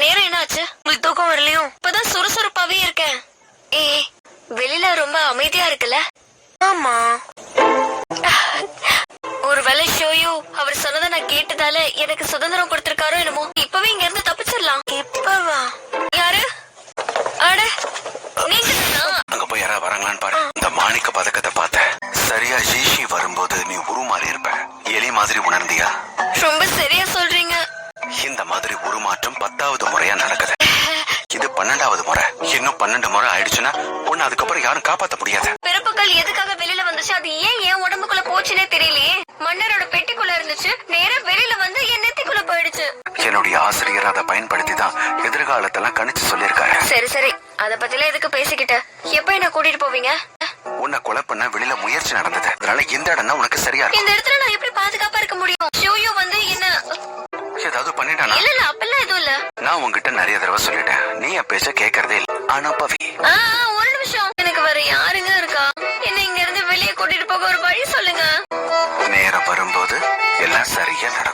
நேரம் என்னாச்சு? உங்களுக்கு தூக்கம் வரலையும்? இப்பதான் சுறுசுறுப்பாவே இருக்கேன். வெளியில ரொம்ப அமைதியா இருக்குல்ல? ஆமா. ஒருவேளை ஷோயோ அவர் சொன்னதை நான் கேட்டதால எனக்கு சுதந்திரம் கொடுத்திருக்காரோ என்னமோ. இப்பவே இங்க இருந்து தப்பிச்சிடலாம். இப்பவா? யாரு? அட நீங்க அங்க போய் யாரா வராங்களான்னு பாரு. இந்த மாணிக்க பதக்கத்தை பார்த்த சரியா ஷீஷி வரும்போது நீ உருமாறி இருப்ப. எலி மாதிரி உணர்ந்தியா? ரொம்ப சரியா சொல்றீங்க. இந்த மாதிரி உருமாற்றம் 10வது முறையா நடக்குது. இது 12வது முறை. இன்னும் 12 முறை ஆயிடுச்சுன்னா உன்னை அதுக்கப்புறம் யாரும் காப்பாத்த முடியாது. பிறப்புகள் எதுக்காக வெளியில வந்துச்சு? அது ஏன் உடம்புக்குள்ள போச்சுன்னே தெரியலையே. மன்னரோட பெட்டிக்குள்ள இருந்துச்சு, நேரா வெளியில வந்து என் நெத்திக்குள்ள போயிடுச்சு. என்னுடைய ஆசிரியர் அதை பயன்படுத்தி தான் எதிர்காலத்தெல்லாம் கணிச்சு சொல்லிருக்காரு. சரி அத பத்திலாம் எதுக்கு பேசிக்கிட்ட? எப்ப என்ன கூட்டிட்டு போவீங்க? உன்னை கொலை பண்ண வெளியில முயற்சி நடந்தது. அதனால இந்த இடம் உனக்கு சரியா இருக்கும். இந்த இடத்துல நான் எப்படி பாதுகாப்பா இருக்க முடியும்? ஷோயோ வந்து என்ன ஏதாவது பண்ணிட்டானா? இல்ல அப்பெல்லாம் எதுவும் இல்ல. நான் உங்ககிட்ட நிறைய தடவை சொல்லிட்டேன், நீ என் பேச்ச கேட்கறதே இல்ல. ஆனா பவி, ஒரு நிமிஷம், எனக்கு வேற யாருங்க இருக்கா? என்ன இங்க இருந்து வெளியே கூட்டிட்டு போக ஒரு வழி சொல்லுங்க. நேரம் வரும்போது எல்லாம் சரியா நடக்கும்.